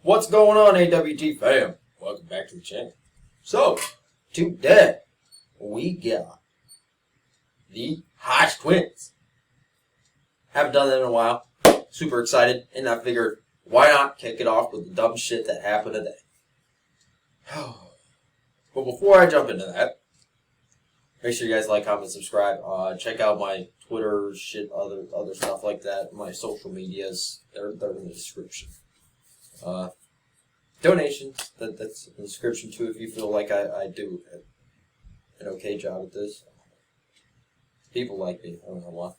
What's going on, AWGFAM? Welcome back to the channel. So, today, we got the Hodge twins. Haven't done that in a while. Super excited, and I figured, why not kick it off with the dumb shit that happened today? But before I jump into that, make sure you guys like, comment, subscribe. Check out my Twitter, shit, other stuff like that. My social medias, they're in the description. Donations, that's in the description too if you feel like I do an okay job at this. People like me, I don't know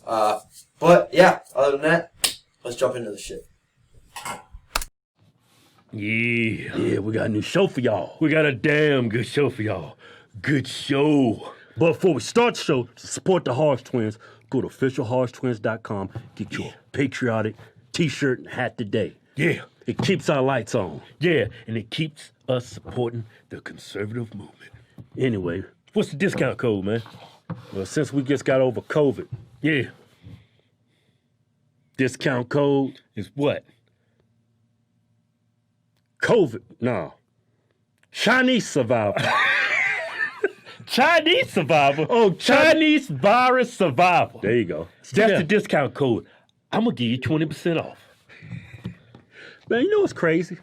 why. But yeah, other than that, let's jump into the shit. Yeah, we got a new show for y'all. We got a damn good show for y'all. Good show. But before we start the show, to support the Hodge twins, go to officialhodgetwins.com, get you a patriotic t-shirt and hat today. Yeah. It keeps our lights on. Yeah, and it keeps us supporting the conservative movement. Anyway, what's the discount code, man? Well, since we just got over COVID, yeah. Discount code is what? COVID, no. Chinese survivor. Chinese survivor? Oh, Chinese virus survivor. There you go. That's the discount code. I'm going to give you 20% off. Man, you know what's crazy?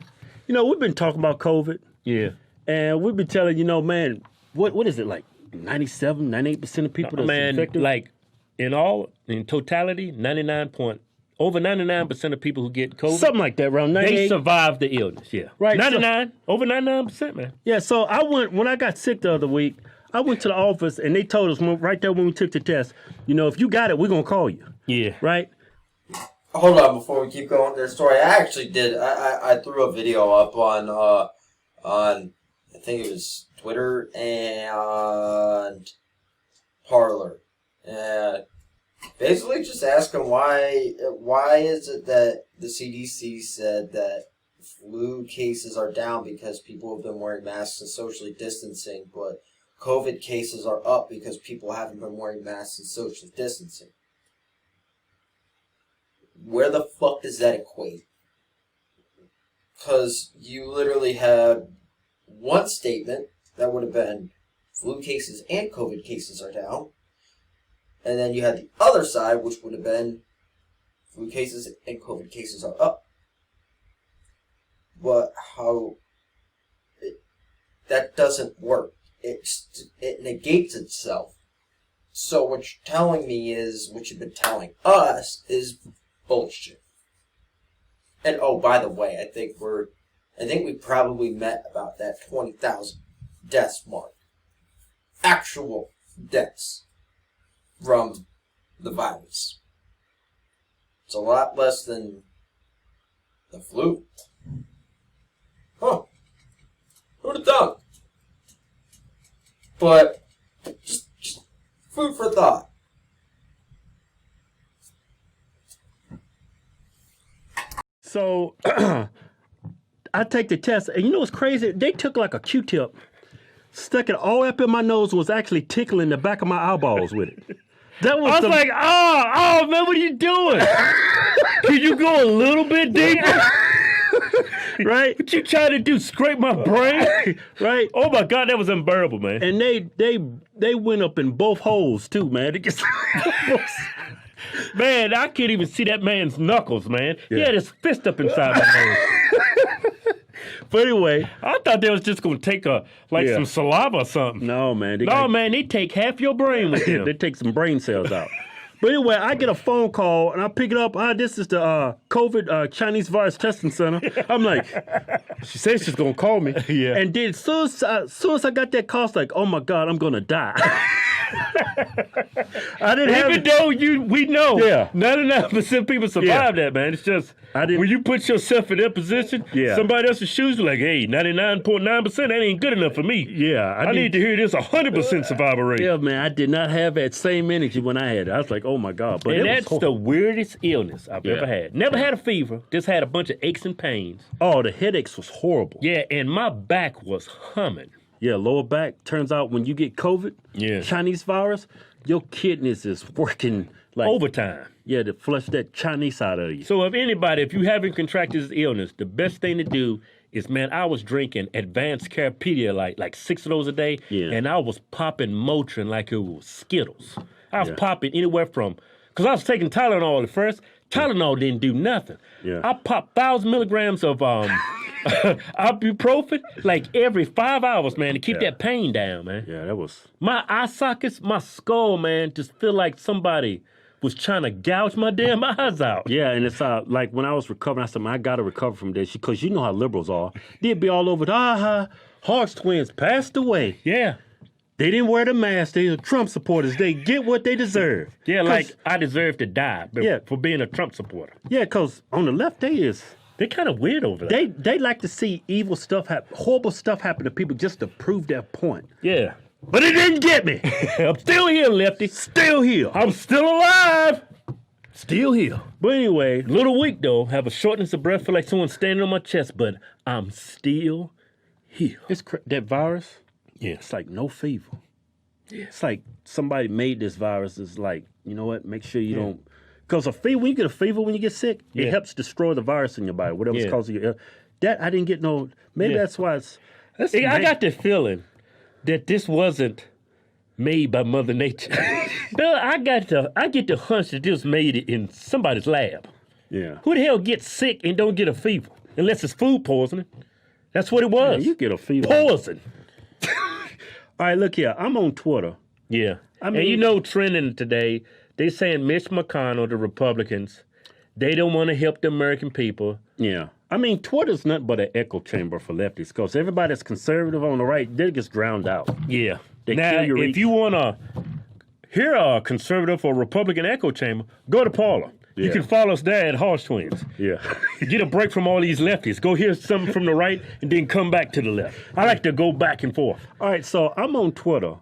You know, we've been talking about COVID. Yeah. And we've been telling, man, what is it, like 97, 98% of people that's infected? Like, in totality, over 99% of people who get COVID. Something like that, around 98. They survived the illness, yeah. Right. 99, over 99%, man. Yeah, so when I got sick the other week, I went to the office and they told us right there when we took the test, if you got it, we're going to call you. Yeah. Right? Hold on, before we keep going with their story, I actually did, I threw a video up on, I think it was Twitter and Parler. And basically just ask them why is it that the CDC said that flu cases are down because people have been wearing masks and socially distancing, but COVID cases are up because people haven't been wearing masks and socially distancing. Where the fuck does that equate? Because you literally have one statement that would have been flu cases and COVID cases are down. And then you had the other side, which would have been flu cases and COVID cases are up. But that doesn't work. It negates itself. So what you're telling me is, what you've been telling us is bullshit. And oh, by the way, I think we probably met about that 20,000 deaths mark. Actual deaths from the virus. It's a lot less than the flu. Huh. Who'd have thought? But just food for thought. So I take the test, and you know what's crazy? They took like a Q-tip, stuck it all up in my nose, was actually tickling the back of my eyeballs with it. I was like, oh, man, what are you doing? Can you go a little bit deeper? Right? What you trying to do, scrape my brain? Right? Oh, my God, that was unbearable, man. And they went up in both holes, too, man. It gets man, I can't even see that man's knuckles, man. Yeah. He had his fist up inside my nose. But anyway, I thought they was just going to take some saliva or something. No, man. They take half your brain with them. They take some brain cells out. But anyway, I get a phone call, and I pick it up. This is the COVID Chinese virus testing center. I'm like, she says she's going to call me. Yeah. And then as soon as I got that call, I was like, oh, my God, I'm going to die. I didn't Even though we know 99% of people survive that, man. It's just when you put yourself in that position, somebody else's shoes are like, hey, 99.9%, that ain't good enough for me. Yeah. I need to hear this 100% survival rate. Yeah, man, I did not have that same energy when I had it. I was like, oh, my God. But that's the weirdest illness I've ever had. Never had a fever, just had a bunch of aches and pains. Oh, the headaches was horrible. Yeah, and my back was humming. Yeah, lower back. Turns out when you get COVID, Chinese virus, your kidneys is working like overtime. Yeah, to flush that Chinese out of you. So if you haven't contracted this illness, the best thing to do is, man, I was drinking advanced care Pedialyte, like 6 of those a day, and I was popping Motrin like it was Skittles. I was popping anywhere from, because I was taking Tylenol at first. Tylenol didn't do nothing. Yeah. I popped 1,000 milligrams of ibuprofen like every 5 hours, man, to keep that pain down, man. Yeah, that was... My eye sockets, my skull, man, just feel like somebody was trying to gouge my damn eyes out. Yeah, and it's like when I was recovering, I said, man, I got to recover from this, because you know how liberals are. They'd be all over, Hodge twins passed away. Yeah. They didn't wear the mask. They are Trump supporters. They get what they deserve. Yeah, like I deserve to die for being a Trump supporter. Yeah, because on the left, they're kind of weird over there. They like to see evil stuff happen, horrible stuff happen to people just to prove their point. Yeah. But it didn't get me. I'm still here, Lefty. Still here. I'm still alive. Still here. But anyway, little weak, though. Have a shortness of breath, feel like someone's standing on my chest, but I'm still here. That virus... Yeah, it's like no fever. Yeah. It's like somebody made this virus. It's like, you know what? Make sure you don't... Because when you get a fever when you get sick, it helps destroy the virus in your body, whatever's causing you. That, I didn't get no... Maybe that's why it's... I got the feeling that this wasn't made by Mother Nature. I get the hunch that this made it in somebody's lab. Yeah. Who the hell gets sick and don't get a fever? Unless it's food poisoning. That's what it was. Yeah, you get a fever. Poison. All right, look here. I'm on Twitter. Yeah. I mean, and trending today, they saying Mitch McConnell, the Republicans, they don't want to help the American people. Yeah. I mean, Twitter's nothing but an echo chamber for lefties, because everybody that's conservative on the right, they get drowned out. Yeah. Now, if you want to hear a conservative or Republican echo chamber, go to Paula. Yeah. You can follow us there at Hodge Twins. Yeah. Get a break from all these lefties. Go hear something from the right and then come back to the left. I like to go back and forth. All right, so I'm on Twitter.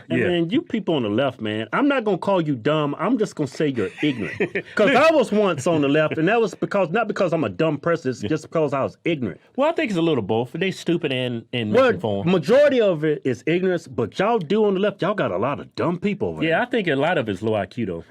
Man, you people on the left, man, I'm not going to call you dumb. I'm just going to say you're ignorant. Because I was once on the left, and that was not because I'm a dumb person. It's just because I was ignorant. Well, I think it's a little both. They stupid and misinformed. Majority of it is ignorance, but y'all do on the left, y'all got a lot of dumb people over there. Yeah, I think a lot of it's low IQ, though.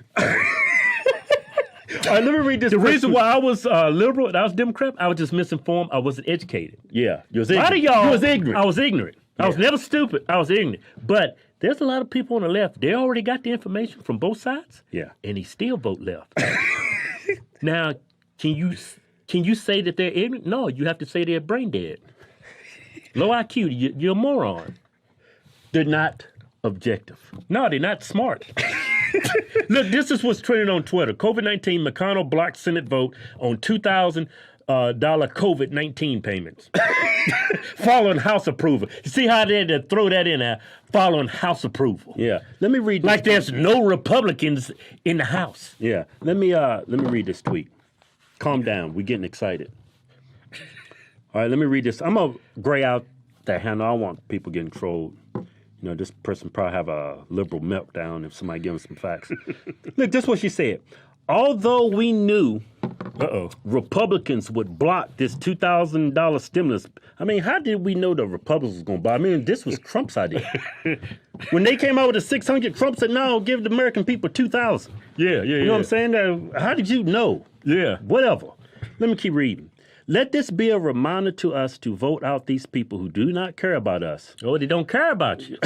All right, let me read this. The reason why I was liberal and I was Democrat, I was just misinformed. I wasn't educated. Yeah. You was ignorant. A lot of y'all was ignorant. I was ignorant. Yeah. I was never stupid. I was ignorant. But there's a lot of people on the left. They already got the information from both sides. Yeah. And they still vote left. Now, can you say that they're ignorant? No, you have to say they're brain dead. Low IQ, you're a moron. They're not objective. No, they're not smart. Look, this is what's trending on Twitter. COVID-19, McConnell blocked Senate vote on $2,000 COVID-19 payments. Following House approval. You see how they had to throw that in there? Following House approval. Yeah. Let me read this. Like there's no Republicans in the House. Yeah. Let me read this tweet. Calm down. We're getting excited. All right, let me read this. I'm going to gray out that handle. I don't want people getting trolled. This person probably have a liberal meltdown if somebody gives them some facts. Look, this is what she said. Although we knew Republicans would block this $2,000 stimulus, I mean, how did we know the Republicans was going to buy? I mean, this was Trump's idea. When they came out with the 600, Trump said, no, give the American people 2,000. Yeah. You know what I'm saying? How did you know? Yeah. Whatever. Let me keep reading. Let this be a reminder to us to vote out these people who do not care about us. Oh, they don't care about you.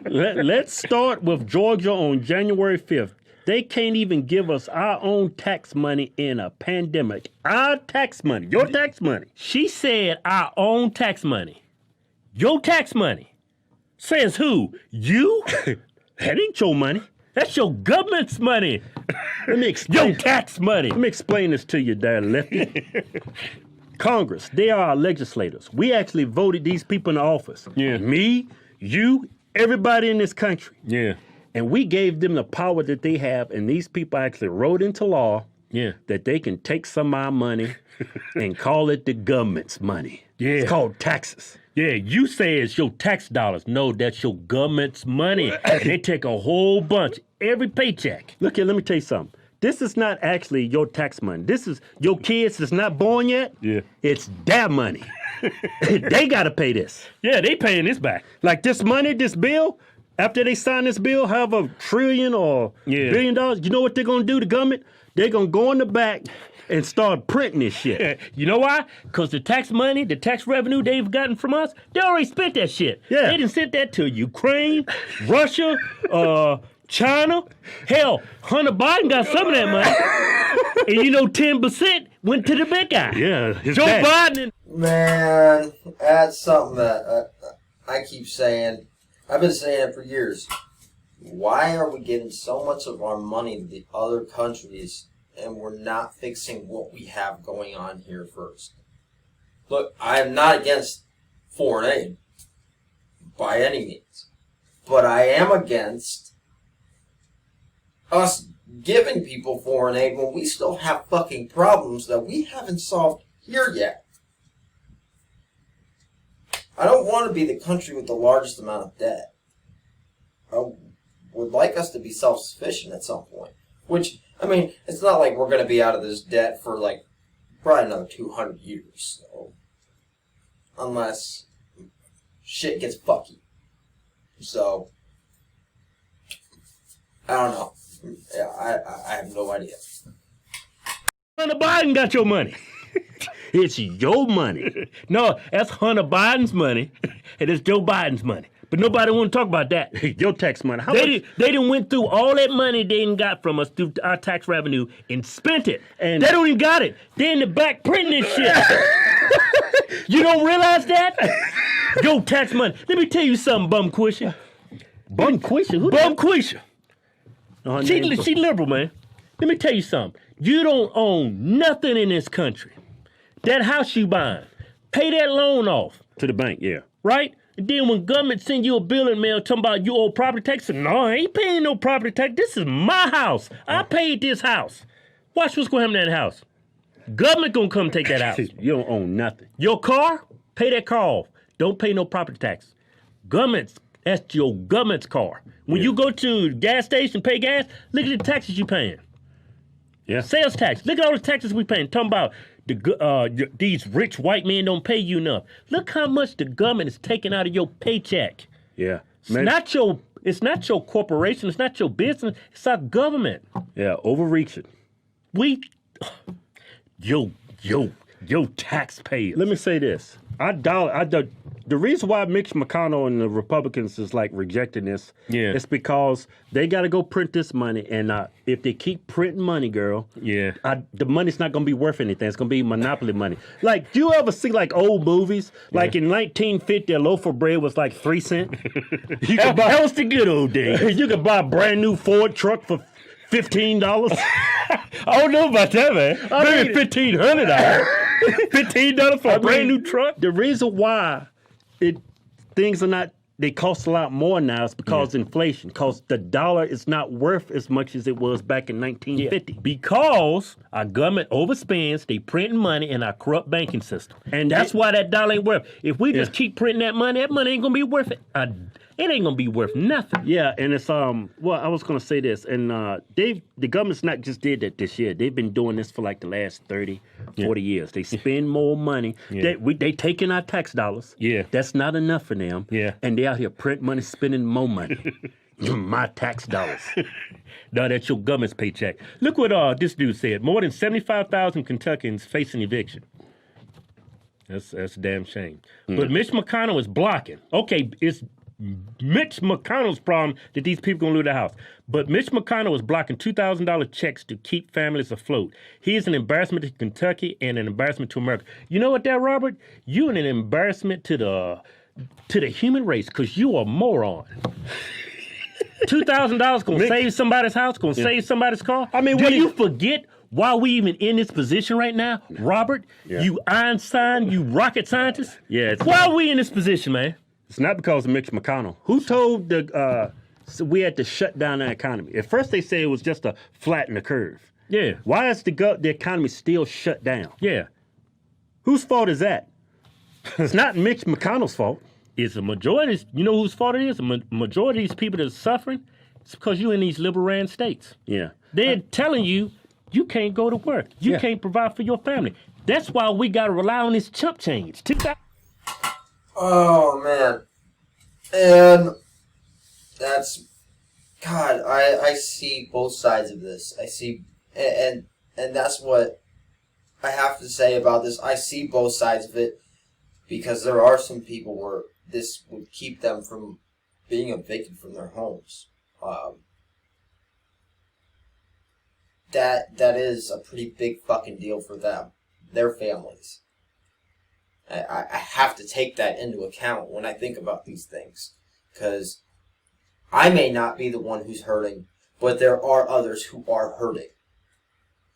Let's start with Georgia on January 5th. They can't even give us our own tax money in a pandemic. Our tax money. Your tax money. She said our own tax money. Your tax money. Says who? You? That ain't your money. That's your government's money. Let me explain. Your tax money. Let me explain this to you, there, Lefty. Congress, they are our legislators. We actually voted these people in office. Yeah. Me, you, everybody in this country. Yeah. And we gave them the power that they have, and these people actually wrote into law that they can take some of our money and call it the government's money. Yeah. It's called taxes. Yeah, you say it's your tax dollars. No, that's your government's money. They take a whole bunch, every paycheck. Look here, let me tell you something. This is not actually your tax money. This is your kids that's not born yet. Yeah. It's their money. They got to pay this. Yeah, they paying this back. Like this money, this bill, after they sign this bill, have a trillion or $1 billion, you know what they're going to do, the government? They're going to go in the back and start printing this shit. You know why? Because the tax money, the tax revenue they've gotten from us, they already spent that shit. Yeah. They didn't send that to Ukraine, Russia, China. Hell, Hunter Biden got some of that money. And 10% went to the big guy. Yeah. Joe Biden. Man, that's something that I keep saying. I've been saying it for years. Why are we getting so much of our money to the other countries and we're not fixing what we have going on here first? Look, I am not against foreign aid by any means, but I am against us giving people foreign aid when we still have fucking problems that we haven't solved here yet. I don't want to be the country with the largest amount of debt. I would like us to be self-sufficient at some point. Which, I mean, it's not like we're going to be out of this debt for, like, probably another 200 years. So, unless shit gets fucky. So, I don't know. Yeah, I have no idea. Hunter Biden got your money. It's your money. No, that's Hunter Biden's money, and it's Joe Biden's money. But nobody want to talk about that. Your tax money. They done went through all that money they done got from us through our tax revenue and spent it. And they don't even got it. They in the back printing this shit. You don't realize that? Your tax money. Let me tell you something, Bum Quisha. Bum Quisha? Who Bum Quisha. Oh, She liberal, man. Let me tell you something. You don't own nothing in this country. That house you buying, pay that loan off. To the bank, yeah. Right? And then when government send you a bill in the mail talking about you owe property tax, no, I ain't paying no property tax. This is my house. I paid this house. Watch what's going to happen to that house. Government going to come take that house. You don't own nothing. Your car, pay that car off. Don't pay no property tax. That's your government's car. When you go to the gas station, pay gas, look at the taxes you paying. Yeah. Sales tax. Look at all the taxes we paying. Talking about these rich white men don't pay you enough. Look how much the government is taking out of your paycheck. Yeah. It's not your corporation. It's not your business. It's our government. Yeah, overreaching. Yo, taxpayers. Let me say this. The reason why Mitch McConnell and the Republicans is like rejecting this is because they got to go print this money. And if they keep printing money, girl, the money's not going to be worth anything. It's going to be monopoly money. Like, do you ever see like old movies? Like in 1950, a loaf of bread was like 3 cents. That was the good old days. You could buy a brand new Ford truck for $15. I don't know about that, man. Maybe $1,500. $15 for a brand new truck. The reason why things are not, they cost a lot more now is because inflation. Because the dollar is not worth as much as it was back in 1950. Because our government overspends, they printing money in our corrupt banking system. And that's why that dollar ain't worth. If we just keep printing that money ain't going to be worth it. It ain't going to be worth nothing. Yeah, and it's, well, I was going to say this, and the government's not just did that this year. They've been doing this for like the last 30, 40 years. They spend more money. They taking our tax dollars. Yeah. That's not enough for them. Yeah. And they out here print money, spending more money. My tax dollars. No, that's your government's paycheck. Look what this dude said. More than 75,000 Kentuckians facing eviction. That's a damn shame. But Mitch McConnell is blocking. Okay, it's Mitch McConnell's problem that these people gonna lose their house. But Mitch McConnell is blocking $2,000 checks to keep families afloat. He is an embarrassment to Kentucky and an embarrassment to America. You know what, Robert? You an embarrassment to the human race because you are a moron. $2,000 gonna save somebody's house, gonna save somebody's car. I mean, do you forget why we even in this position right now, Robert? You Einstein, you rocket scientist. Why are we in this position, man? It's not because of Mitch McConnell. Who told we had to shut down the economy? At first they said it was just to flatten the curve. Yeah. Why is the economy still shut down? Yeah. Whose fault is that? It's not Mitch McConnell's fault. It's a majority. You know whose fault it is? A majority of these people that are suffering, it's because you're in these liberal ran states. Yeah. They're telling you can't go to work. You can't provide for your family. That's why we got to rely on this chump change. Oh, man. And God, I see both sides of this. I see, and that's what I have to say about this. I see both sides of it because there are some people where this would keep them from being evicted from their homes. That is a pretty big fucking deal for them, their families. I have to take that into account when I think about these things, because I may not be the one who's hurting, but there are others who are hurting.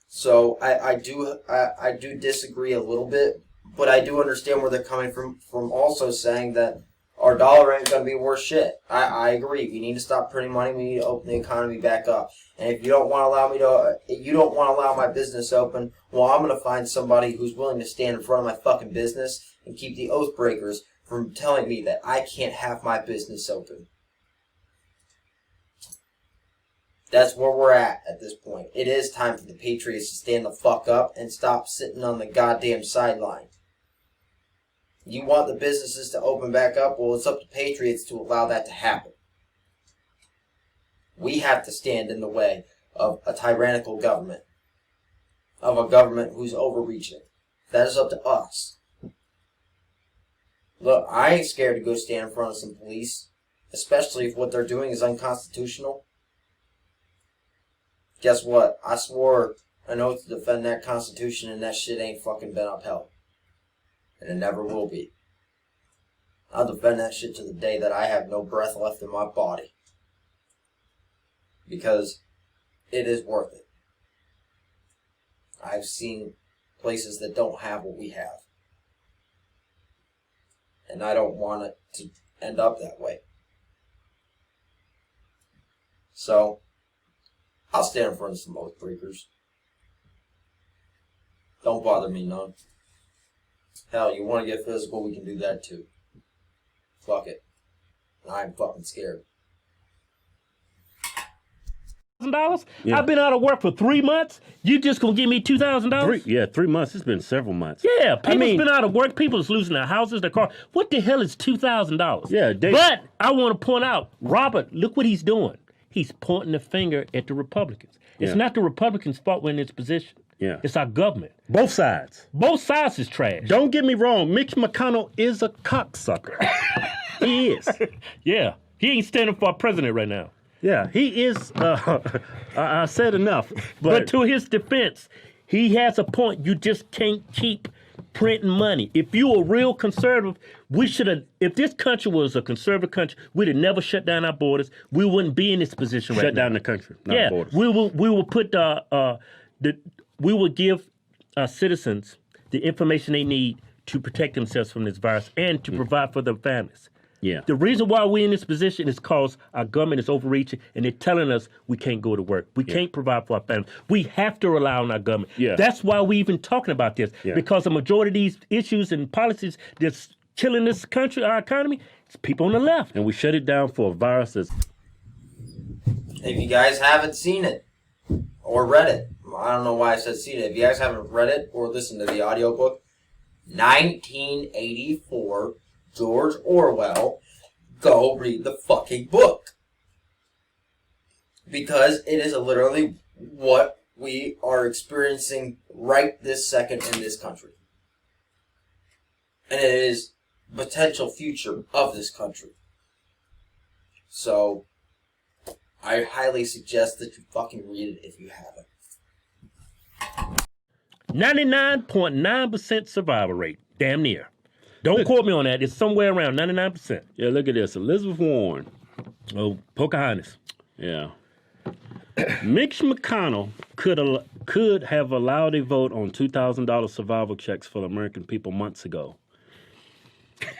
So I do disagree a little bit, but I do understand where they're coming from also saying that our dollar ain't going to be worth shit. I agree. We need to stop printing money. We need to open the economy back up. And if you don't want to allow my business open, well, I'm going to find somebody who's willing to stand in front of my fucking business and keep the oath breakers from telling me that I can't have my business open. That's where we're at this point. It is time for the Patriots to stand the fuck up and stop sitting on the goddamn sideline. You want the businesses to open back up? Well, it's up to Patriots to allow that to happen. We have to stand in the way of a tyrannical government, of a government who's overreaching. That is up to us. Look, I ain't scared to go stand in front of some police, especially if what they're doing is unconstitutional. Guess what? I swore an oath to defend that Constitution, and that shit ain't fucking been upheld. And it never will be. I'll defend that shit to the day that I have no breath left in my body. Because it is worth it. I've seen places that don't have what we have. And I don't want it to end up that way. So, I'll stand in front of some oath breakers. Don't bother me none. Hell, you want to get physical, we can do that too. Fuck it. I'm fucking scared. $2,000? Yeah. I've been out of work for 3 months. You just gonna give me $2,000? 3 months. It's been several months. Yeah, people's been out of work. People's losing their houses, their car. What the hell is $2,000? Yeah, but I want to point out, Robert, look what he's doing. He's pointing the finger at the Republicans. Yeah. It's not the Republicans' fault we're in this position. Yeah. It's our government. Both sides. Both sides is trash. Don't get me wrong. Mitch McConnell is a cocksucker. He is. Yeah. He ain't standing for our president right now. Yeah, he is. I said enough. But to his defense, he has a point. You just can't keep printing money. If you a real conservative, we should have. If this country was a conservative country, we'd have never shut down our borders. We wouldn't be in this position right now. Shut down the country, not borders. We will put we will give our citizens the information they need to protect themselves from this virus and to provide for their families. Yeah. The reason why we're in this position is because our government is overreaching and they're telling us we can't go to work. We can't provide for our families. We have to rely on our government. Yeah. That's why we're even talking about this. Yeah. Because the majority of these issues and policies that's killing this country, our economy, it's people on the left. And we shut it down for a virus that's... If you guys haven't seen it or read it, I don't know why I said seen it. If you guys haven't read it or listened to the audiobook, 1984... George Orwell, go read the fucking book. Because it is literally what we are experiencing right this second in this country. And it is the potential future of this country. So, I highly suggest that you fucking read it if you haven't. 99.9% survival rate. Damn near. Don't quote me on that. It's somewhere around 99%. Yeah, look at this. Elizabeth Warren. Oh, Pocahontas. Yeah. Mitch McConnell could have allowed a vote on $2,000 survival checks for the American people months ago.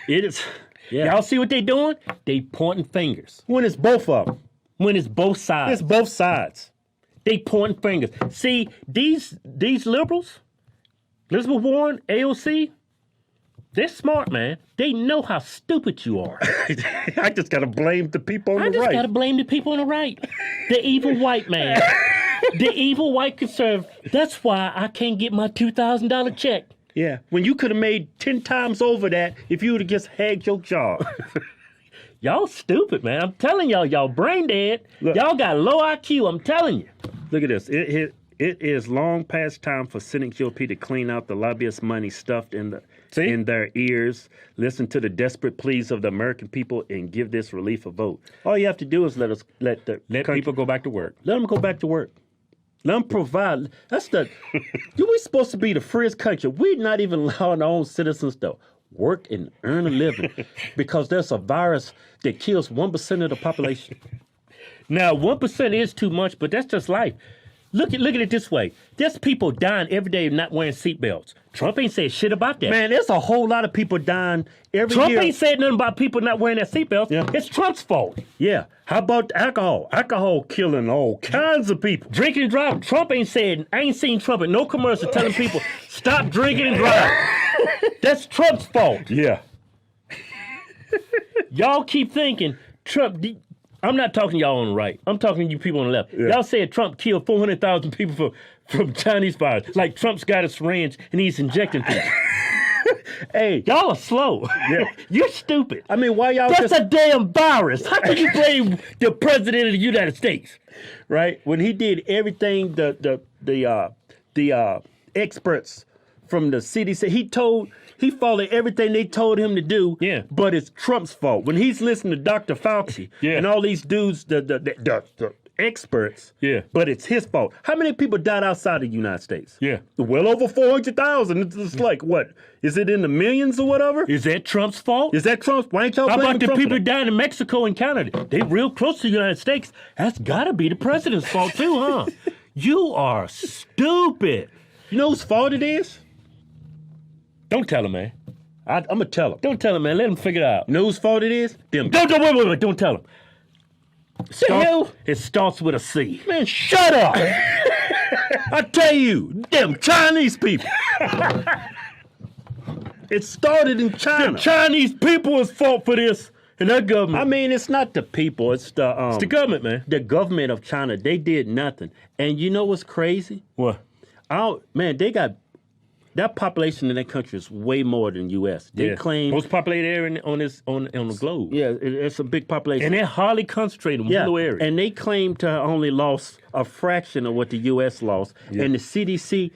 It is... Yeah. Y'all see what they doing? They pointing fingers. When it's both of them. When it's both sides. It's both sides. They pointing fingers. See, these liberals, Elizabeth Warren, AOC... They're smart, man. They know how stupid you are. I just got to blame the people on the right. I just got to blame the people on the right. The evil white man. The evil white conservative. That's why I can't get my $2,000 check. Yeah, when you could have made 10 times over that if you would have just had your job. Y'all stupid, man. I'm telling y'all brain dead. Look. Y'all got low IQ. I'm telling you. Look at this. It is long past time for Senate GOP to clean out the lobbyist money stuffed in their ears, listen to the desperate pleas of the American people, and give this relief a vote. All you have to do is let people go back to work. Let them go back to work. Let them provide. We're supposed to be the freest country. We're not even allowing our own citizens to work and earn a living because there's a virus that kills 1% of the population. Now, 1% is too much, but that's just life. Look at it this way. There's people dying every day not wearing seatbelts. Trump ain't said shit about that. Man, there's a whole lot of people dying every year. Trump ain't said nothing about people not wearing their seatbelts. Yeah. It's Trump's fault. Yeah. How about alcohol? Alcohol killing all kinds of people. Drinking and driving. Trump ain't said, I ain't seen Trump in no commercial telling people, stop drinking and driving. That's Trump's fault. Yeah. Y'all keep thinking, Trump... I'm not talking to y'all on the right. I'm talking to you people on the left. Yeah. Y'all said Trump killed 400,000 people from Chinese virus. Like Trump's got a syringe and he's injecting people. Hey. Y'all are slow. Yeah. You're stupid. I mean, why y'all That's a damn virus. How can you blame the president of the United States? Right? When he did everything the experts from the CDC, he followed everything they told him to do, but it's Trump's fault. When he's listening to Dr. Fauci and all these dudes, the experts, but it's his fault. How many people died outside the United States? Yeah. Well over 400,000. It's like, what? Is it in the millions or whatever? Is that Trump's fault? Is that Trump's? Why ain't y'all How blaming about the Trump people for that? dying in Mexico and Canada? They real close to the United States. That's got to be the president's fault too, huh? You are stupid. You know whose fault it is? Don't tell him, man. I'm going to tell him. Don't tell him, man. Let him figure it out. You know whose fault it is? Them. Wait. Don't tell him. It starts with a C. Man, shut up. I tell you, them Chinese people. It started in China. The Chinese people is fault for this. And that government. I mean, it's not the people. It's the government, man. The government of China. They did nothing. And you know what's crazy? What? Man, they got... That population in that country is way more than U.S. They claim most populated area on the globe. Yeah, it's a big population, and they're highly concentrated in one little area. And they claim to only lost a fraction of what the U.S. lost. Yeah. And the CDC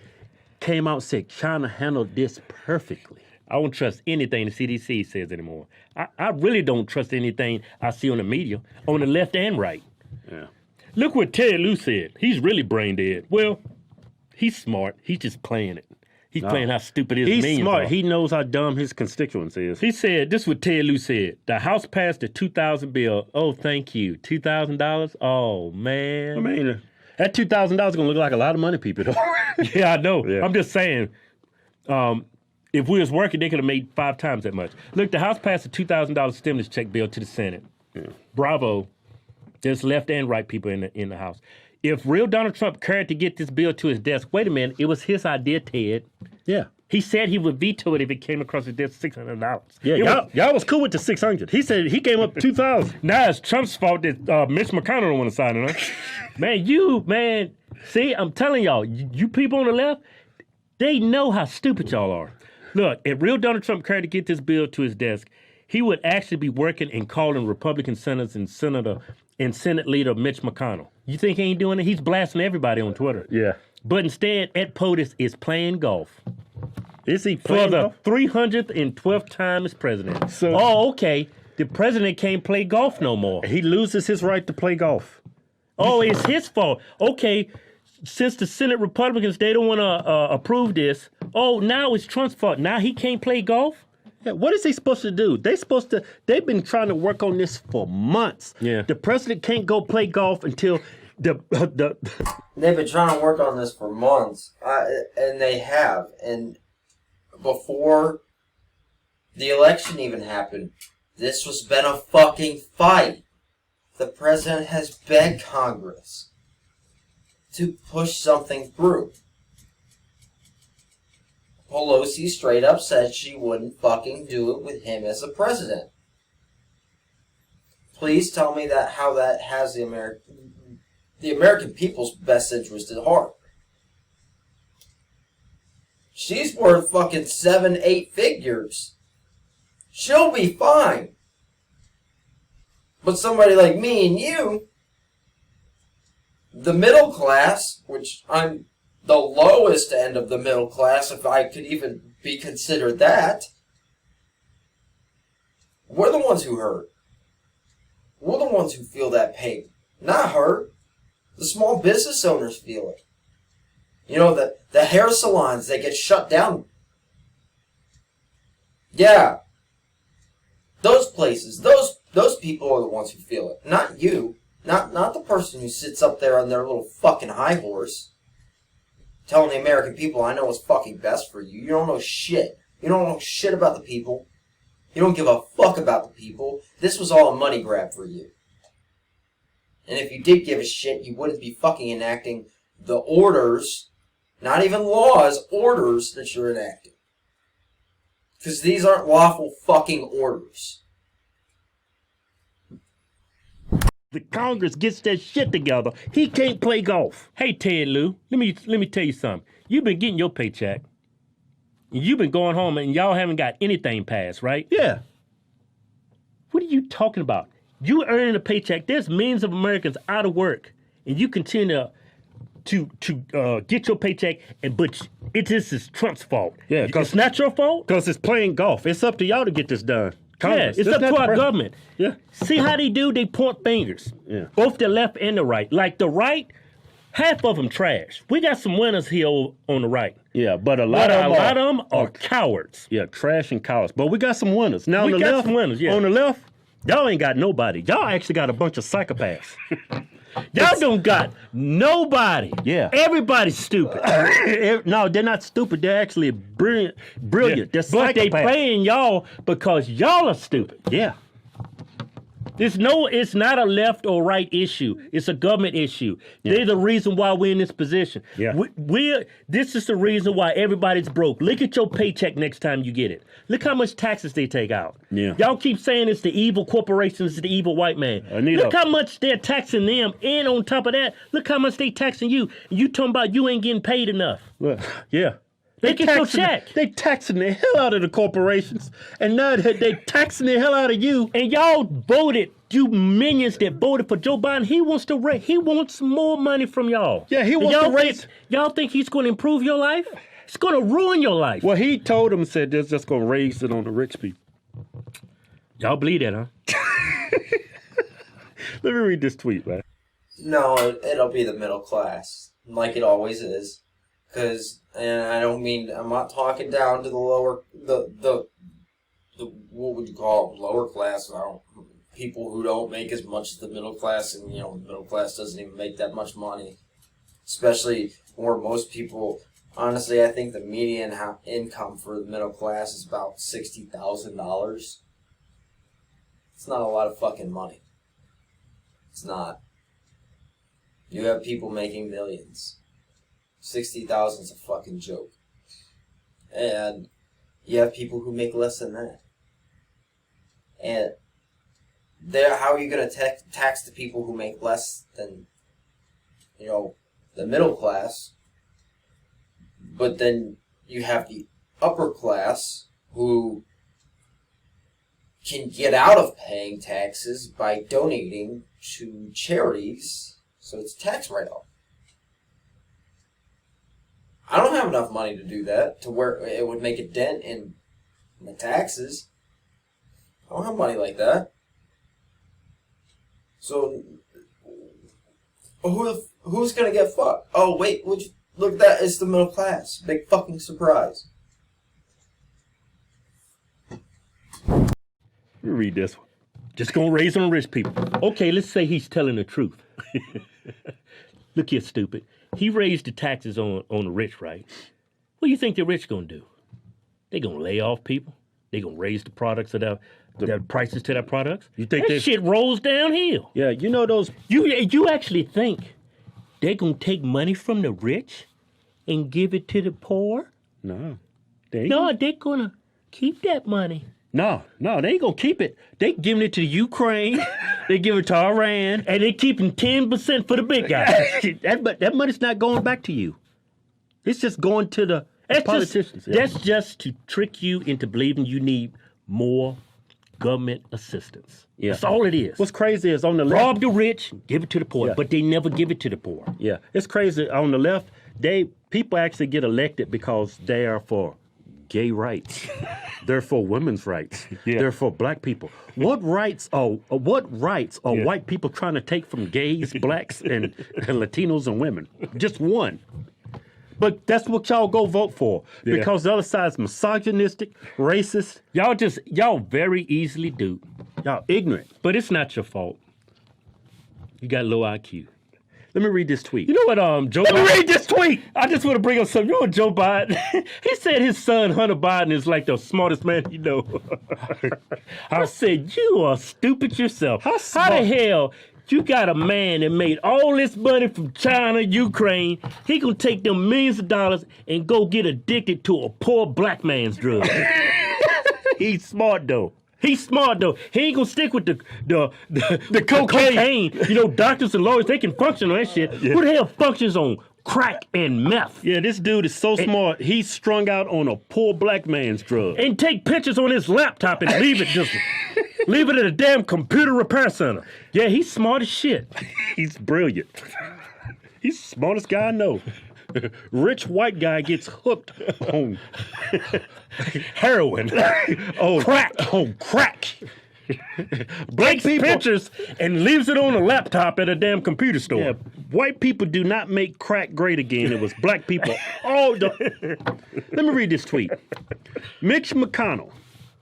came out and said China handled this perfectly. I don't trust anything the CDC says anymore. I really don't trust anything I see on the media, on the left and right. Yeah. Look what Ted Lieu said. He's really brain dead. Well, he's smart. He's just playing it. He's playing how stupid his He's means smart. are. He knows how dumb his constituents is. He said, this is what Ted Lieu said. The House passed the 2000 bill. Oh, thank you. $2,000? Oh, man. I mean, that $2,000 is going to look like a lot of money, people. Yeah, I know. Yeah. I'm just saying, if we was working, they could have made 5 times that much. Look, the House passed a $2,000 stimulus check bill to the Senate. Yeah. Bravo. There's left and right people in the House. If real Donald Trump cared to get this bill to his desk, wait a minute, it was his idea, Ted. Yeah. He said he would veto it if it came across his desk $600. Yeah, y'all was cool with the $600. He said he came up $2,000. Now it's Trump's fault that Mitch McConnell don't want to sign it, huh? Man, see, I'm telling y'all, you people on the left, they know how stupid y'all are. Look, if real Donald Trump cared to get this bill to his desk, he would actually be working and calling Republican senators and Senate Leader Mitch McConnell. You think he ain't doing it? He's blasting everybody on Twitter. Yeah. But instead, Ed POTUS is playing golf. Is he playing golf? For the 312th time as president. Okay. The president can't play golf no more. He loses his right to play golf. Oh, it's his fault. Okay, since the Senate Republicans, they don't want to approve this. Oh, now it's Trump's fault. Now he can't play golf? Yeah, what is he supposed to do? They've been trying to work on this for months. Yeah. The president can't go play golf until They've been trying to work on this for months, and they have. And before the election even happened, this was been a fucking fight. The president has begged Congress to push something through. Pelosi straight up said she wouldn't fucking do it with him as the president. Please tell me how that has the American people's best interest at heart. She's worth fucking 7-8 figures. She'll be fine. But somebody like me and you, the middle class, which I'm the lowest end of the middle class, if I could even be considered that, we're the ones who hurt. We're the ones who feel that pain. Not her. The small business owners feel it. You know, the hair salons that get shut down. Yeah. Those places, those people are the ones who feel it. Not you. Not the person who sits up there on their little fucking high horse telling the American people, I know what's fucking best for you. You don't know shit. You don't know shit about the people. You don't give a fuck about the people. This was all a money grab for you. And if you did give a shit, you wouldn't be fucking enacting the orders, not even laws, orders that you're enacting. Because these aren't lawful fucking orders. The Congress gets that shit together. He can't play golf. Hey, Ted Lou, let me tell you something. You've been getting your paycheck. And you've been going home and y'all haven't got anything passed, right? Yeah. What are you talking about? You earning a paycheck. There's millions of Americans out of work, and you continue to get your paycheck, but this is Trump's fault. Yeah, it's not your fault. Because it's playing golf. It's up to y'all to get this done. Congress, yeah, it's up to our government. Yeah. See how they do? They point fingers. Yeah. Both the left and the right. Like the right, half of them trash. We got some winners here on the right. Yeah, but a lot of them are cowards. Yeah, trash and cowards. But we got some winners. Now We on the got left, some winners, yeah. on the left, Y'all ain't got nobody. Y'all actually got a bunch of psychopaths. Y'all don't got nobody. Yeah. Everybody's stupid. no, they're not stupid. They're actually brilliant. Yeah. They're But they psychopaths. playing y'all because y'all are stupid. Yeah. It's not a left or right issue. It's a government issue. Yeah. They're the reason why we're in this position. Yeah. This is the reason why everybody's broke. Look at your paycheck next time you get it. Look how much taxes they take out. Yeah. Y'all keep saying it's the evil corporations, it's the evil white man. Anita. Look how much they're taxing them, and on top of that, look how much they taxing you. And you talking about you ain't getting paid enough. Look, yeah. They get your check. They taxing the hell out of the corporations, and now they taxing the hell out of you. And y'all voted, you minions that voted for Joe Biden, he wants more money from y'all. Yeah, he wants to raise. Y'all think he's going to improve your life? It's going to ruin your life. Well, he told them, said they're just going to raise it on the rich people. Y'all believe that, huh? Let me read this tweet, man. No, it'll be the middle class, like it always is. And I don't mean, I'm not talking down to the lower, the what would you call it, lower class? People who don't make as much as the middle class, and the middle class doesn't even make that much money. Especially where most people, honestly, I think the median income for the middle class is about $60,000. It's not a lot of fucking money. It's not. You have people making millions. 60,000 is a fucking joke. And you have people who make less than that. And how are you going to tax the people who make less than, the middle class? But then you have the upper class who can get out of paying taxes by donating to charities, so it's a tax write-off. I don't have enough money to do that, to where it would make a dent in my taxes. I don't have money like that. So, who's gonna get fucked? Oh, wait, look at that, it's the middle class. Big fucking surprise. Let me read this one. Just gonna raise on rich people. Okay, let's say he's telling the truth. Look here, stupid. He raised the taxes on the rich, right? What do you think the rich gonna do? They gonna lay off people? They gonna raise the products of their prices to their products? You think that shit rolls downhill? Yeah, those. You actually think they're gonna take money from the rich and give it to the poor? No, they're gonna keep that money. No, they ain't gonna keep it. They giving it to Ukraine, they give it to Iran, and they keeping 10% for the big guys. that money's not going back to you. It's just going to the politicians. That's just to trick you into believing you need more government assistance. Yeah. That's all it is. What's crazy is on the left. Rob the rich, give it to the poor, Yeah. but they never give it to the poor. Yeah, it's crazy. On the left, people actually get elected because they are for gay rights. They're for women's rights. Yeah. They're for black people. What rights are white people trying to take from gays, blacks, and Latinos and women? Just one. But that's what y'all go vote for because the other side's misogynistic, racist. Y'all very easily duped. Y'all ignorant. But it's not your fault. You got low IQ. Let me read this tweet. You know what, Joe Let Biden... me read this tweet. I just want to bring up something. You know what, Joe Biden? He said his son, Hunter Biden, is like the smartest man you know. I said, you are stupid yourself. How the hell you got a man that made all this money from China, Ukraine? He gonna take them millions of dollars and go get addicted to a poor black man's drug. He's smart, though. He's smart though. He ain't gonna stick with the cocaine. You know, doctors and lawyers, they can function on that shit. Yeah. Who the hell functions on crack and meth? Yeah, this dude is so smart. He's strung out on a poor black man's drug. And take pictures on his laptop and leave it at a damn computer repair center. Yeah, he's smart as shit. He's brilliant. He's the smartest guy I know. Rich white guy gets hooked on Heroin. crack. On crack. Takes pictures and leaves it on a laptop at a damn computer store. Yeah, white people do not make crack great again. It was black people. Let me read this tweet. Mitch McConnell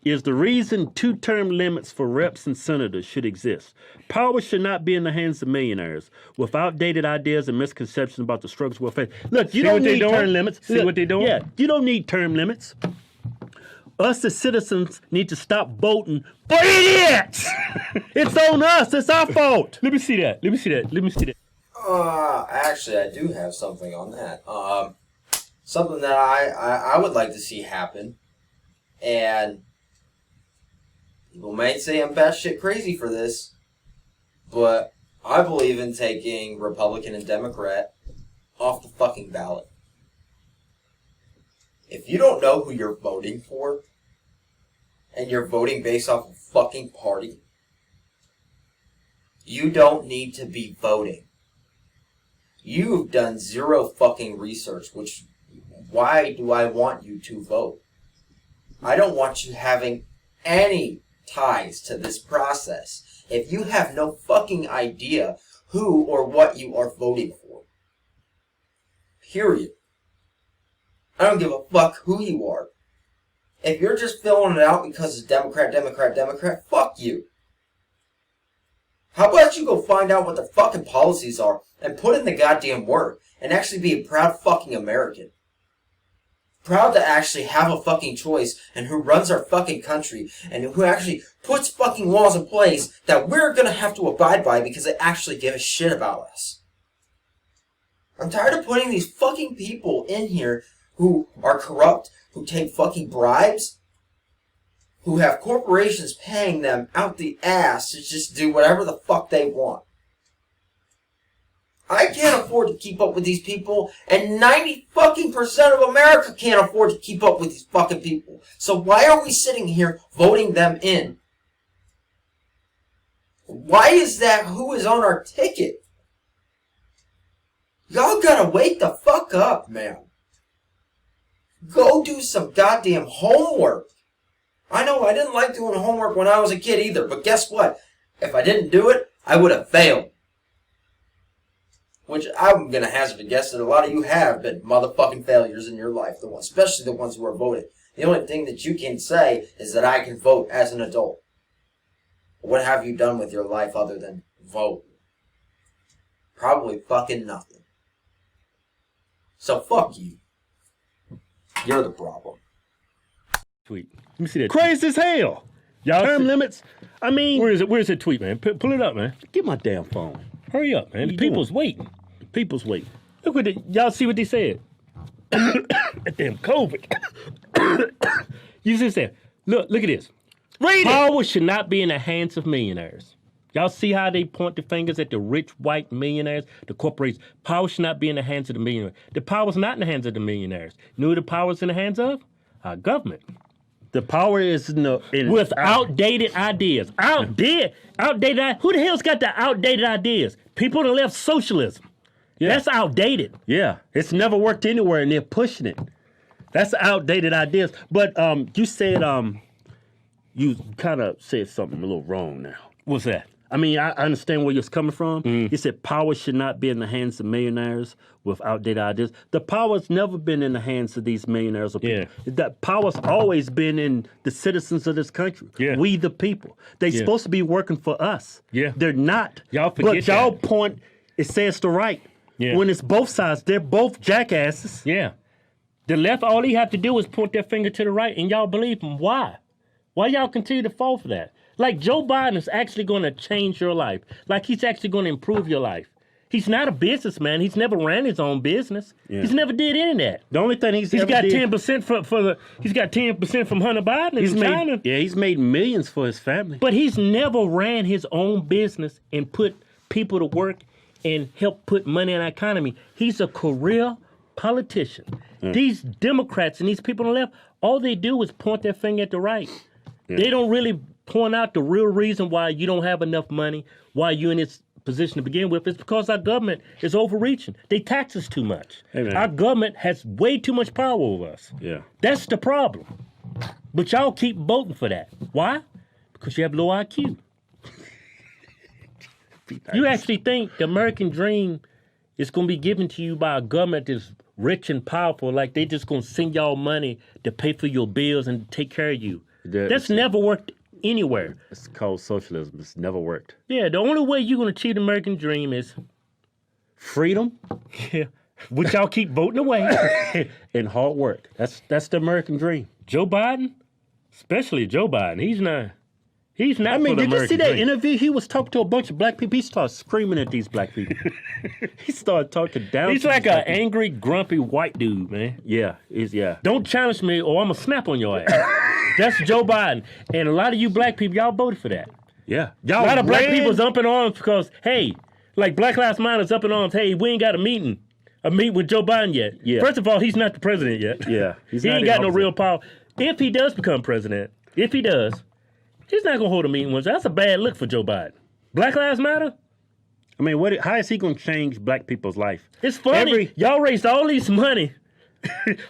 is the reason two-term limits for reps and senators should exist. Power should not be in the hands of millionaires with outdated ideas and misconceptions about the struggles we'll face. Look, you don't need term limits. See what they're doing? Yeah, you don't need term limits. Us as citizens need to stop voting for idiots. It's on us. It's our fault. Let me see that. Actually, I do have something on that. Something that I would like to see happen, and people may say I'm batshit crazy for this, but I believe in taking Republican and Democrat off the fucking ballot. If you don't know who you're voting for, and you're voting based off of fucking party, you don't need to be voting. You've done zero fucking research, why do I want you to vote? I don't want you having any ties to this process if you have no fucking idea who or what you are voting for. Period. I don't give a fuck who you are. If you're just filling it out because it's Democrat, fuck you. How about you go find out what the fucking policies are and put in the goddamn work and actually be a proud fucking American. Proud to actually have a fucking choice and who runs our fucking country and who actually puts fucking laws in place that we're gonna have to abide by because they actually give a shit about us. I'm tired of putting these fucking people in here who are corrupt, who take fucking bribes, who have corporations paying them out the ass to just do whatever the fuck they want. I can't afford to keep up with these people, and 90 fucking % of America can't afford to keep up with these fucking people. So why are we sitting here voting them in? Why is that who is on our ticket? Y'all gotta wake the fuck up, man. Go do some goddamn homework. I know I didn't like doing homework when I was a kid either, but guess what? If I didn't do it, I would have failed. Which I'm going to hazard a guess that a lot of you have been motherfucking failures in your life, especially the ones who are voting. The only thing that you can say is that I can vote as an adult. What have you done with your life other than vote? Probably fucking nothing. So fuck you. You're the problem. Tweet. Let me see that. Crazy as hell. Y'all Term see, limits. I mean, where's that tweet, man? Pull it up, man. get my damn phone. Hurry up, man. The people's waiting. The people's waiting. Look what y'all see what they said. That damn COVID. You see that? Look at this. Read it. Power should not be in the hands of millionaires. Y'all see how they point the fingers at the rich white millionaires, the corporations. Power should not be in the hands of the millionaires. The power's not in the hands of the millionaires. You know who the power's in the hands of? Our government. The power is with outdated ideas. Outdated. Who the hell's got the outdated ideas? People that left socialism. Yeah. That's outdated. Yeah, it's never worked anywhere, and they're pushing it. That's outdated ideas. But you said you kind of said something a little wrong now. What's that? I mean, I understand where you're coming from. You said power should not be in the hands of millionaires with outdated ideas. The power's never been in the hands of these millionaires or people. Yeah. That power's always been in the citizens of this country. Yeah. We the people. They're supposed to be working for us. Yeah. They're not. Y'all forget but y'all point, it says the right. Yeah. When it's both sides, they're both jackasses. Yeah. The left, all they have to do is point their finger to the right, and y'all believe them. Why? Why y'all continue to fall for that? Like Joe Biden is actually going to change your life. Like he's actually going to improve your life. He's not a businessman. He's never ran his own business. Yeah. He's never did any of that. The only thing he's got 10% he's got 10% from Hunter Biden in China. Yeah, he's made millions for his family. But he's never ran his own business and put people to work and help put money in our economy. He's a career politician. These Democrats and these people on the left, all they do is point their finger at the right. They don't really point out the real reason why you don't have enough money, why you're in this position to begin with. It's because our government is overreaching. They tax us too much. Hey, our government has way too much power over us. Yeah. That's the problem. But y'all keep voting for that. Why? Because you have low IQ. You actually think the American dream is going to be given to you by a government that's rich and powerful, like they just going to send y'all money to pay for your bills and take care of you. That's never worked anywhere. It's called socialism. It's never worked. Yeah, the only way you're going to achieve the American dream is freedom. Yeah, which y'all keep voting away. And hard work. That's the American dream. Joe Biden, especially Joe Biden, he's not. I mean, did you see that interview? He was talking to a bunch of black people. He started screaming at these black people. He started talking down. He's like an angry, grumpy white dude, man. Yeah, Don't challenge me or I'm going to snap on your ass. That's Joe Biden. And a lot of you black people, y'all voted for that. Yeah. A lot of black people's up in arms because, hey, like Black Lives Matter's up in arms, hey, we ain't got a meeting with Joe Biden yet. Yeah. First of all, he's not the president yet. Yeah. He ain't got no real power. If he does become president, he's not going to hold a meeting with us. That's a bad look for Joe Biden. Black Lives Matter? I mean, how is he going to change black people's life? It's funny. Y'all raised all this money,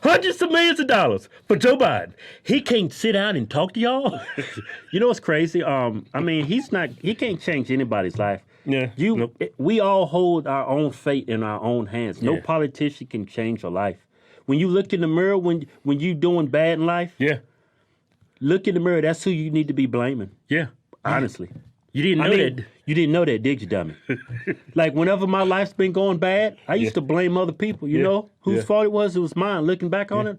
hundreds of millions of dollars for Joe Biden. He can't sit down and talk to y'all? You know what's crazy? I mean, he can't change anybody's life. Yeah. We all hold our own fate in our own hands. No politician can change your life. When you look in the mirror, when you doing bad in life, look in the mirror. That's who you need to be blaming. Yeah. Honestly. You didn't know that. You didn't know that, did you, dummy? Like, whenever my life's been going bad, I used to blame other people. You know whose fault it was? It was mine. Looking back on it,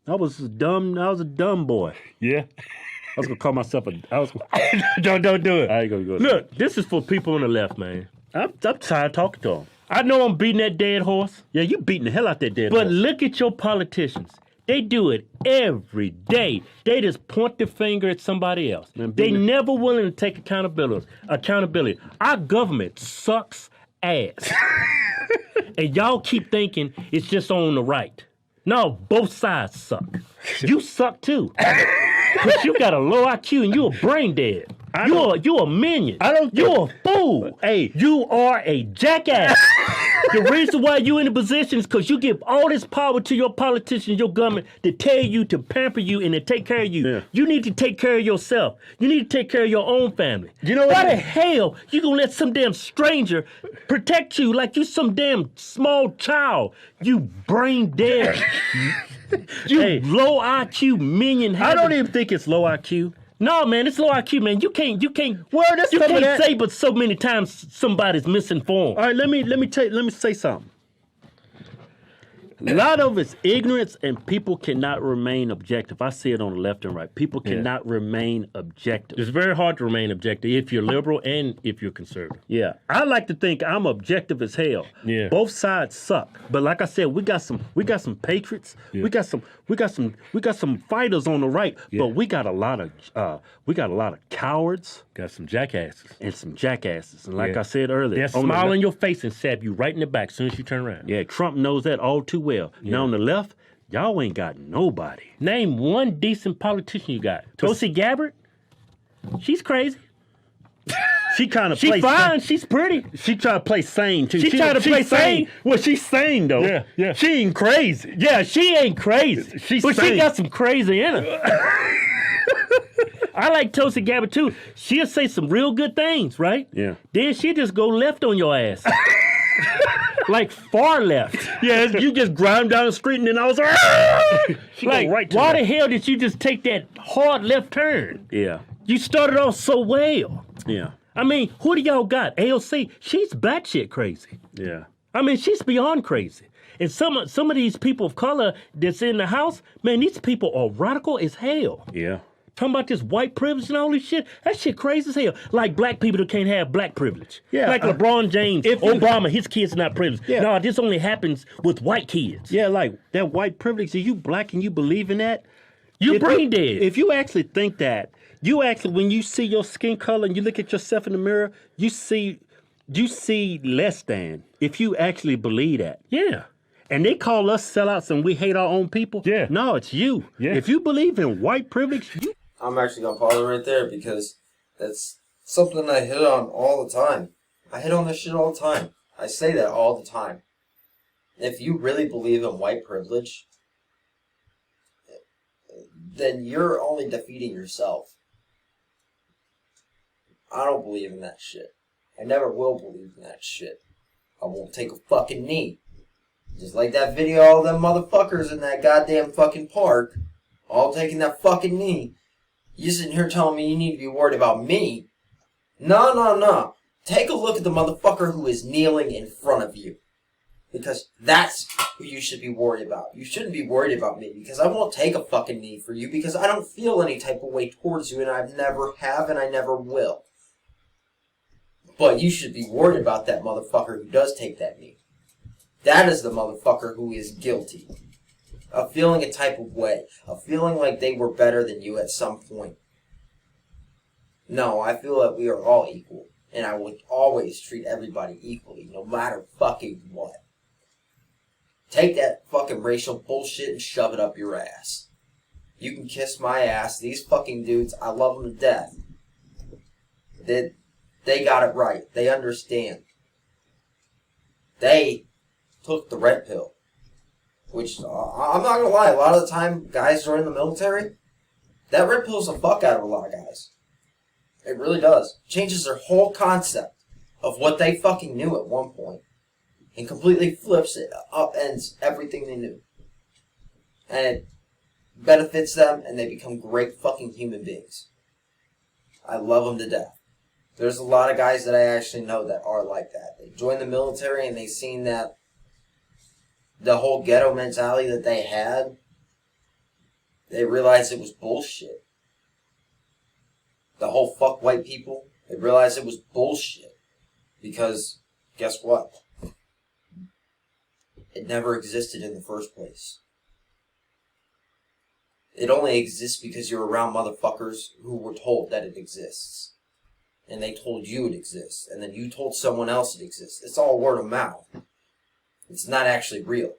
I was a dumb boy. Yeah. I was going to call myself Don't do it. I ain't going to go there. Look, this is for people on the left, man. I'm tired of talking to them. I know I'm beating that dead horse. Yeah, you beating the hell out that dead horse. But look at your politicians. They do it every day. They just point the finger at somebody else. They never willing to take accountability. Our government sucks ass. And y'all keep thinking it's just on the right. No, both sides suck. You suck too. Because you got a low IQ and you're brain dead. You're a minion. You're a fool. Hey, you are a jackass. The reason why you in the position is because you give all this power to your politicians, your government, to tell you, to pamper you, and to take care of you. Yeah. You need to take care of yourself. You need to take care of your own family. You know why the hell you gonna let some damn stranger protect you like you some damn small child? You brain dead. You low IQ minion. I don't even think it's low IQ. No, man, it's low IQ, man. You can't say but so many times somebody's misinformed. All right, let me say something. A lot of it's ignorance, and people cannot remain objective. I see it on the left and right. People cannot remain objective. It's very hard to remain objective if you're liberal and if you're conservative. Yeah, I like to think I'm objective as hell. Yeah, both sides suck, but like I said, we got some patriots. Yeah. We got some fighters on the right, but we got a lot of cowards. Got some jackasses. And like I said earlier, they'll smile on your face and stab you right in the back as soon as you turn around. Yeah, Trump knows that all too well. Yeah. Now on the left, Y'all ain't got nobody. Name one decent politician you got. Tulsi Gabbard? She's crazy. She kind of She's fine. She's pretty. She try to play sane too. She try to play sane. Well, she's sane though. Yeah, yeah. She ain't crazy. Yeah, she ain't crazy. But sane. she got some crazy in her. I like Tulsi Gabbard too. She'll say some real good things, right? Yeah. Then she just go left on your ass. Like far left. Yeah, you just grind down the street and then I was like, she like, go right to why that. the hell did you just take that hard left turn? Yeah. You started off so well. Yeah. I mean, who do y'all got? AOC, she's batshit crazy. Yeah. I mean, she's beyond crazy. And some of these people of color that's in the House, man, these people are radical as hell. Yeah. Talking about this white privilege and all this shit. That shit crazy as hell. Like black people that can't have black privilege. Yeah, Like LeBron James, Obama, his kids are not privileged. Yeah. No, this only happens with white kids. Yeah, like that white privilege. Are you black and you believe in that? You If brain dead. If you actually think that, you actually, when you see your skin color and you look at yourself in the mirror, you see less than. If you actually believe that. Yeah. And they call us sellouts and we hate our own people. Yeah. No, it's you. Yeah. If you believe in white privilege, you. I'm actually going to pause it right there because that's something I hit on all the time. I hit on this shit all the time. I say that all the time. If you really believe in white privilege, then you're only defeating yourself. I don't believe in that shit. I never will believe in that shit. I won't take a fucking knee. Just like that video of all them motherfuckers in that goddamn fucking park, all taking that fucking knee. You sitting here telling me you need to be worried about me? No. Take a look at the motherfucker who is kneeling in front of you. Because that's who you should be worried about. You shouldn't be worried about me because I won't take a fucking knee for you because I don't feel any type of way towards you and I never have and I never will. But you should be worried about that motherfucker who does take that knee. That is the motherfucker who is guilty of feeling a type of way, of feeling like they were better than you at some point. No, I feel that we are all equal, and I would always treat everybody equally, no matter fucking what. Take that fucking racial bullshit and shove it up your ass. You can kiss my ass. These fucking dudes, I love them to death. They got it right. They understand. They took the red pill. Which, I'm not gonna lie, a lot of the time, guys who are in the military, that red pills the fuck out of a lot of guys. It really does. Changes their whole concept of what they fucking knew at one point. And completely flips it, upends everything they knew. And it benefits them, and they become great fucking human beings. I love them to death. There's a lot of guys that I actually know that are like that. They join the military, and they've seen that the whole ghetto mentality that they had, they realized it was bullshit. The whole fuck white people, they realized it was bullshit. Because, guess what? It never existed in the first place. It only exists because you're around motherfuckers who were told that it exists. And they told you it exists. And then you told someone else it exists. It's all word of mouth. It's not actually real.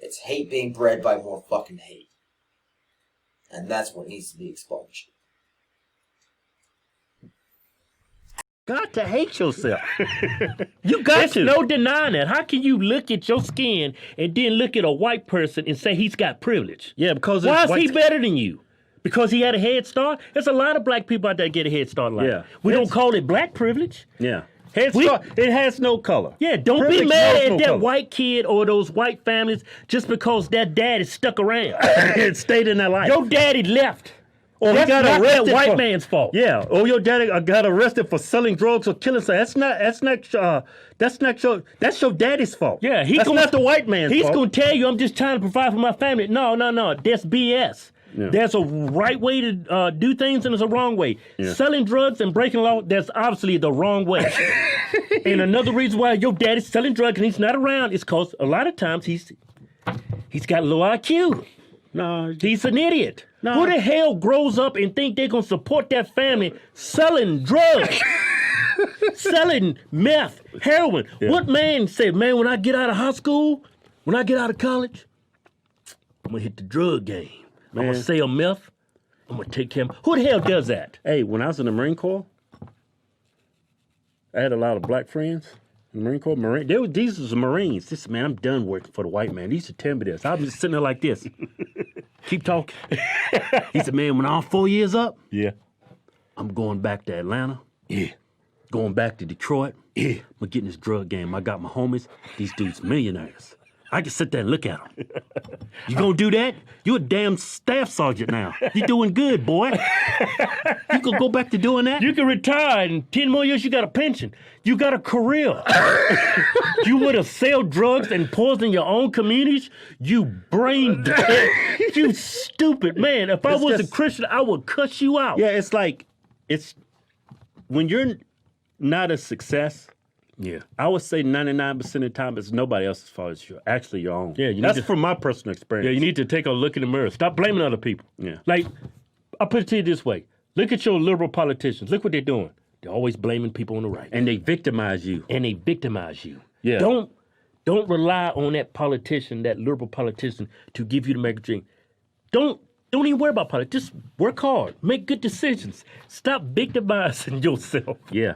It's hate being bred by more fucking hate. And that's what needs to be expunged. Got to hate yourself. You got to. No denying that. How can you look at your skin and then look at a white person and say he's got privilege? Yeah, because why is he better than you? Because he had a head start? There's a lot of black people out there that get a head start like that. We don't call it black privilege. Yeah. Head start, it has no color. Yeah, don't privilege be mad at that color. white kid or those white families just because their daddy stuck around. It stayed in their life. Your daddy left. Or that's he got not arrested that white for, man's fault. Yeah. Or your daddy got arrested for selling drugs or killing someone. That's your daddy's fault. Yeah, that's not the white man's fault. He's gonna tell you I'm just trying to provide for my family. No. That's BS. Yeah. There's a right way to do things and there's a wrong way. Yeah. Selling drugs and breaking law, that's obviously the wrong way. And another reason why your daddy's selling drugs and he's not around is because a lot of times he's got low IQ. No, he's an idiot. No. Who the hell grows up and think they're going to support their family selling drugs? Selling meth, heroin. Yeah. What man said, man, when I get out of high school, when I get out of college, I'm gonna hit the drug game. I'm Man. gonna sell meth. I'm gonna take care of who the hell does that? Hey, when I was in the Marine Corps, I had a lot of black friends in the Marine Corps. These was the Marines. This man, I'm done working for the white man. He used to tell me this. I was just sitting there like this. Keep talking. He said, man, when I'm 4 years up, Yeah. I'm going back to Atlanta. Yeah. Going back to Detroit. Yeah. I'm getting this drug game. I got my homies. These dudes millionaires. I can sit there and look at them. You gonna do that? You a damn staff sergeant now. You doing good, boy. You gonna go back to doing that? You can retire in 10 more years, you got a pension. You got a career. You would have sell drugs and poison your own communities? You brain dead. You stupid man. If I was a Christian, I would cuss you out. Yeah, it's when you're not a success. Yeah. I would say 99% of the time it's nobody else's fault. It's actually your own. Yeah, that's from my personal experience. Yeah, you need to take a look in the mirror. Stop blaming other people. Yeah. Like, I'll put it to you this way. Look at your liberal politicians. Look what they're doing. They're always blaming people on the right. And they victimize you. Yeah. Don't rely on that politician, that liberal politician, to give you the American dream. Don't even worry about politics. Just work hard. Make good decisions. Stop victimizing yourself. Yeah.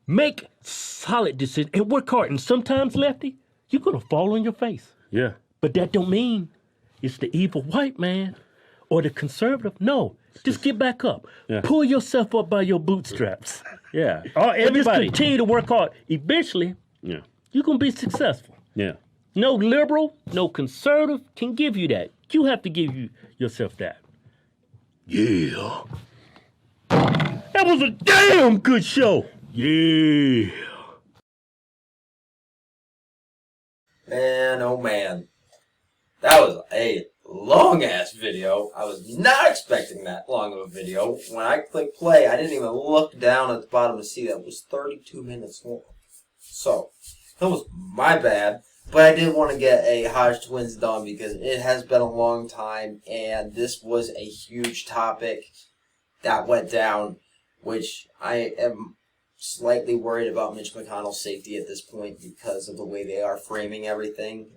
Make solid decisions and work hard. And sometimes, Lefty, you're going to fall on your face. Yeah. But that don't mean it's the evil white man or the conservative. No, just get back up. Yeah. Pull yourself up by your bootstraps. Yeah. And just continue to work hard. Eventually, Yeah. you're going to be successful. Yeah. No liberal, no conservative can give you that. You have to give yourself that. Yeah. That was a damn good show. Yeah. Man, oh man. That was a long-ass video. I was not expecting that long of a video. When I clicked play, I didn't even look down at the bottom to see that it was 32 minutes long. So, that was my bad. But I did want to get a Hodge Twins done because it has been a long time, and this was a huge topic that went down, which I am slightly worried about Mitch McConnell's safety at this point because of the way they are framing everything.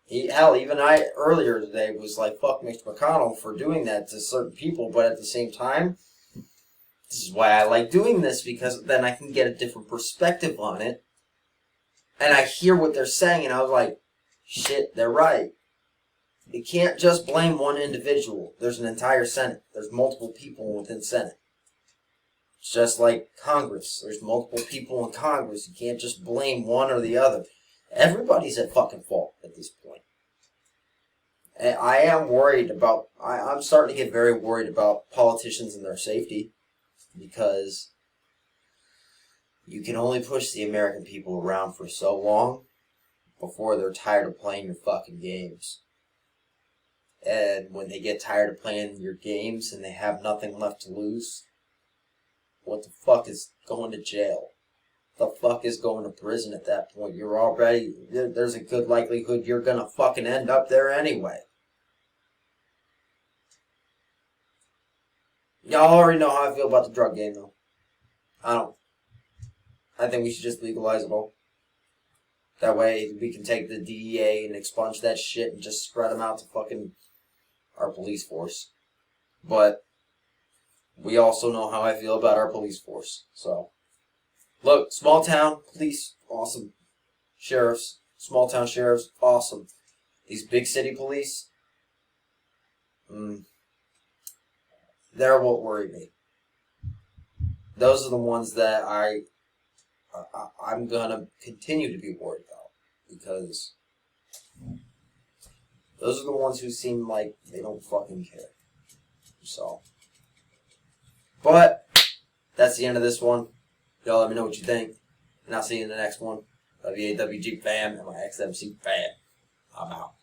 Even I earlier today was like, fuck Mitch McConnell for doing that to certain people, but at the same time, this is why I like doing this, because then I can get a different perspective on it. And I hear what they're saying, and I was like, shit, they're right. You can't just blame one individual. There's an entire Senate. There's multiple people within Senate. It's just like Congress. There's multiple people in Congress. You can't just blame one or the other. Everybody's at fucking fault at this point. And I am worried about... I'm starting to get very worried about politicians and their safety. Because you can only push the American people around for so long before they're tired of playing your fucking games. And when they get tired of playing your games and they have nothing left to lose, what the fuck is going to jail? The fuck is going to prison at that point? You're already... There's a good likelihood you're gonna fucking end up there anyway. Y'all already know how I feel about the drug game, though. I don't. I think we should just legalize it all. That way we can take the DEA and expunge that shit and just spread them out to fucking our police force. But we also know how I feel about our police force. So, look, small town police, awesome. Sheriffs, small town sheriffs, awesome. These big city police, they're what worry me. Those are the ones that I'm gonna continue to be worried about, because those are the ones who seem like they don't fucking care. So, but that's the end of this one. Y'all let me know what you think, and I'll see you in the next one. AWGFAM and my XMCFAM. I'm out.